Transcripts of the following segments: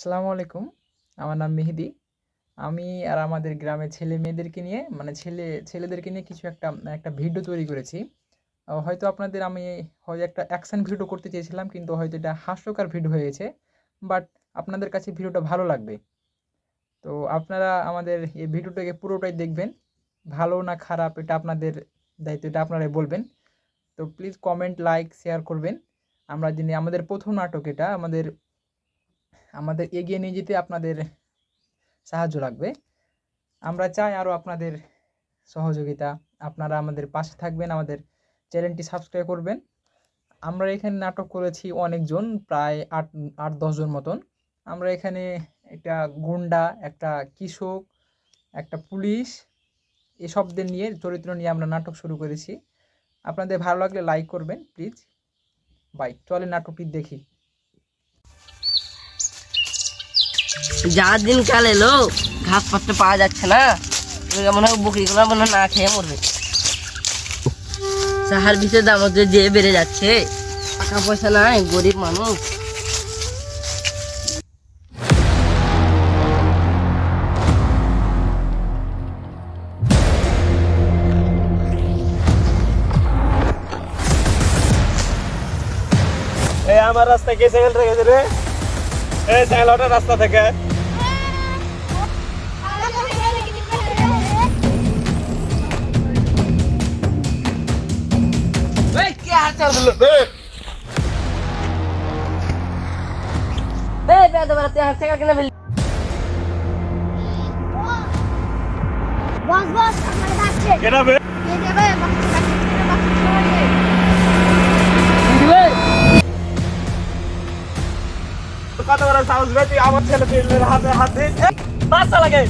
আসসালামু আলাইকুম। আমার নাম মেহেদি। আমি আর আমাদের গ্রামের ছেলে-মেয়েদেরকে নিয়ে ছেলেদেরকে নিয়ে কিছু একটা ভিডিও তৈরি করেছি। হয়তো আমি হয়তো একটা অ্যাকশন ভিডিও করতে চেয়েছিলাম, কিন্তু হয়তো এটা হাস্যকর ভিডিও হয়ে গেছে। বাট আপনাদের কাছে ভিডিওটা ভালো লাগবে। তো আপনারা আমাদের এই ভিডিওটাকে পুরোটাই দেখবেন। ভালো না খারাপ এটা আপনাদের দায়িত্ব, এটা আপনারাই বলবেন। তো প্লিজ কমেন্ট, লাইক, শেয়ার করবেন। আমাদের ১ম নাটক এটা। আমাদের এগিয়ে নিয়ে যেতে আপনাদের সাহায্য লাগবে। আমরা চাই আরও আপনাদের সহযোগিতা। আপনারা আমাদের পাশে থাকবেন, আমাদের চ্যানেলটি সাবস্ক্রাইব করবেন। আমরা এখানে নাটক করেছি অনেকজন, প্রায় ৮-১০ জন মতন। আমরা এখানে একটা গুন্ডা, একটা কৃষক, একটা পুলিশ, এসবদের নিয়ে চরিত্র নিয়ে আমরা নাটক শুরু করেছি। আপনাদের ভালো লাগলে লাইক করবেন প্লিজ। বাই। চলেন নাটকটি দেখি। যা দিন কাল এলো, ঘাস পাততে পাওয়া যাচ্ছে না। মনে হয় বকরিগুলো মনে হয় না খেয়ে মরবে। সাহার ভিতরে দাম যে বেড়ে যাচ্ছে, টাকা পয়সা নাই, গরিব মানুষ। আমার রাস্তায় কে সাইকেল রেখেছে রে? এই সাইকেল ওটা রাস্তা থেকে। বস বস আমাকে ডাকছে। কেন বে? এই যাবে কত বড় সাহস বে, তুই আমার ছেলে পেলের হাতে হাত দিস? বাচ্চা লাগে।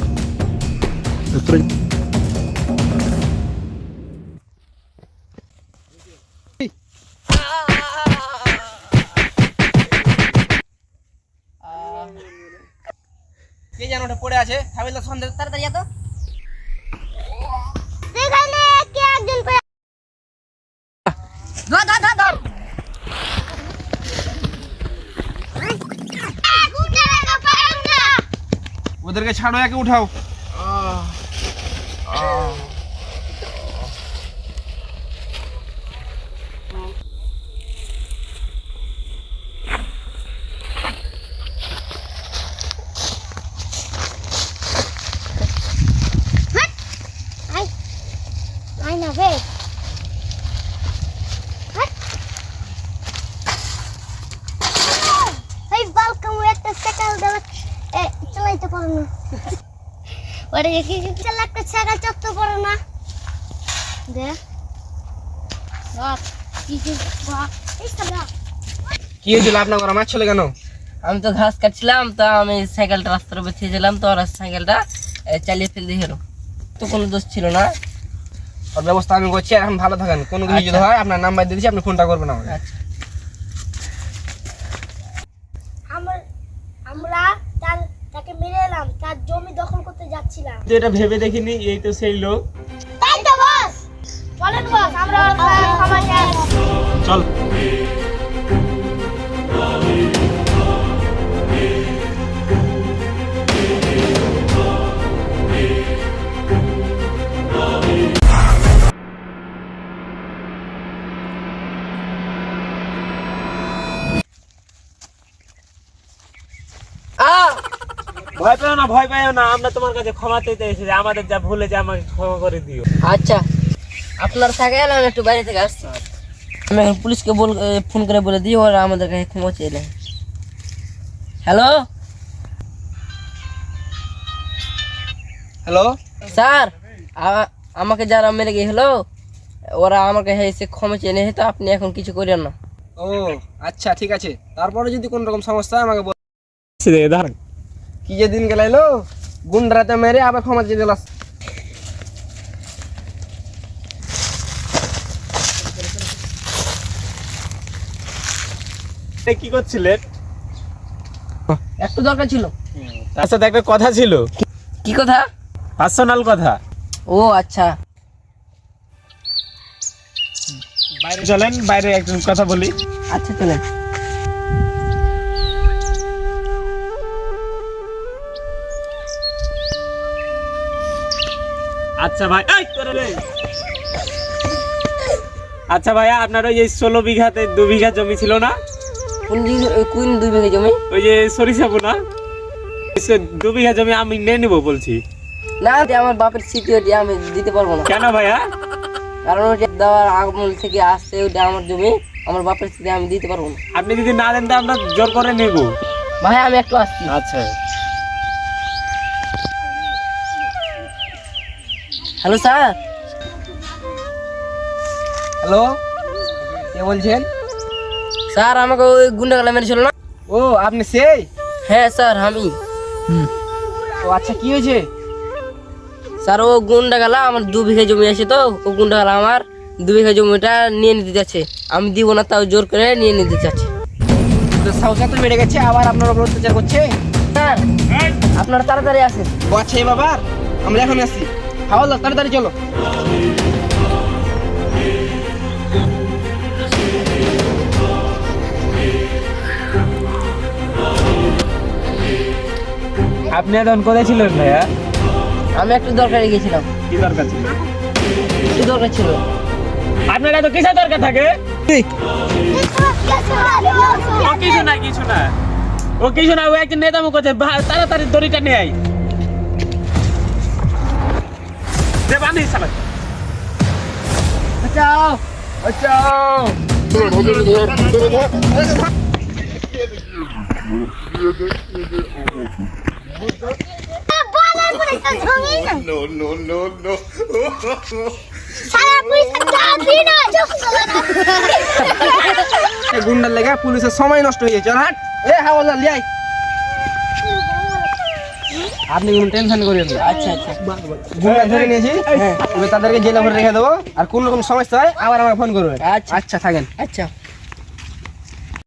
কে যেন ওটা পড়ে আছে, হাবিলদার সন্দেহ তাড়াতাড়ি এত। সেখানে কে একজন করে ধর ধর ধর ধর। ওদেরকে ছাড়ো, একে উঠাও। আই না বে এই বালকাম একটা সাইকেল দাও চালাইতে পারো না ওরে কি একটা সাইকেল চালাতে পারো না দে বাপ কি বাপ এই সাদা কি হয়েছিল আপনার আমার ছেলে কেন? আমি তো ঘাস কাটছিলাম, তা আমি সাইকেলটা রাস্তার উপরে ছিলাম, তো ওরা সাইকেলটা চালিয়ে ফেলে দিয়ে গেল। তো কোনো দোষ ছিল না। ওর ব্যবস্থা আমি করছি, এখন ভালো থাকেন। কোনো কিছু যদি হয় আপনার নাম্বার দিয়ে দিচ্ছি, আপনি ফোনটা করবেন আমাকে। আচ্ছা। আমরা তাকে মেরে এলাম, তার জমি দখল করতে যাচ্ছিলাম। তো এটা ভেবে দেখিনি, এই তো সেই লোক। তাই তো বস, চলেন বস আমরা ক্ষমা চাই। চল। ভয় পেও না, ভয় পেও না, আমরা তোমার কাছে ক্ষমা চাইতে এসেছি। আমাদের যা ভুলে যে আমাকে ক্ষমা করে দিও। আচ্ছা, আপনার সাইকেল আমি একটু বাইরে থেকে আসছি। আমি এখন পুলিশকে ফোন করে বলে দিই ওরা আমাদের কাছে ক্ষমা চেয়ে নেয়। হ্যালো হ্যালো স্যার, আমাকে যারা মেরে গিয়ে হলো ওরা আমার কাছে এসে ক্ষমা চেয়ে নেয়, তো আপনি এখন কিছু করেন না। ও আচ্ছা, ঠিক আছে। তারপরে যদি কোন রকম সমস্যা হয় আমাকে দাঁড়ান। কি যে দিন গেলাইলো, গুন্ডারাতে মেরে আবার ক্ষমা চেয়ে দিলাস। কি করছিলেন? একটু দরকার ছিল। তার সাথে একটা কথা ছিল। কি কথা? পার্সোনাল কথা। ও আচ্ছা, বাইরে চলেন, বাইরে একজন কথা বলি। আচ্ছা চলেন। আচ্ছা ভাই এই তোরে রে। আচ্ছা ভাইয়া আপনার ওই যে 16 বিঘাতে 2 বিঘা জমি ছিল না, কোন 2 বিঘা জমি? ওই যে সরিষা বোনা 2 বিঘা জমি আমি নিয়ে নিবো বলছি। না ওটা আমার বাপের স্মৃতি, ওটা আমি দিতে পারবো না। কেন ভাইয়া? কারণ ওটা দেওয়ার আমল থেকে আসছে, ওটা আমার জমি, আমার বাপের স্মৃতি আমি দিতে পারবো না। আপনি যদি না দেন তো আমরা জোর করে নেব। ভাই আমি একটু আসছি। আচ্ছা হ্যালো স্যার। হ্যালো, কে বলছেন? স্যার আমাকে ওই গুন্ডাগুলা মেরেছিল না? ও আপনি সেই? হ্যাঁ স্যার আমি। ও আচ্ছা, কি হয়েছে? স্যার ও গুন্ডাগুলা আমার 2 বিঘা জমি আছে, তো ও গুন্ডাগুলা আমার 2 বিঘা জমিটা নিয়ে নিতে যাচ্ছে। আমি দিব না, তাও জোর করে নিয়ে নিতে চাচ্ছে। তো সাহসা তো বেড়ে গেছে, আবার আপনার উপর অত্যাচার করছে। স্যার আপনারা তাড়াতাড়ি আসেন। ও আচ্ছা, এই ব্যাপার, আমরা এখন আসছি। হাওলদার তাড়াতাড়ি চলো। আপনি এখন কোথায় ছিলেন ভাইয়া? আমি একটু দরকারে গেছিলাম। কি দরকার ছিল? কি দরকার ছিল? আপনার এত কিসের দরকার থাকে? ও কিছু না কিছু না, ও কিছু না, ও একজন নেতা মুখ আছে, তাড়াতাড়ি দড়িটা নিয়ে আই। দে বাঁধি শালা। বাঁচাও বাঁচাও। গুন্ডার লেগে পুলিশের সময় নষ্ট হয়ে গেছে। হাট, এ হাওলদার লিয়াই। আপনি কোনো টেনশন করেন না। আচ্ছা আচ্ছা গুন্ডা ধরে নিয়েছি, এবার তাদেরকে জেলে ভরে রেখে দেবো। আর কোন রকম সমস্যা হয় আবার আমাকে ফোন করবেন। আচ্ছা। আচ্ছা থাকেন। আচ্ছা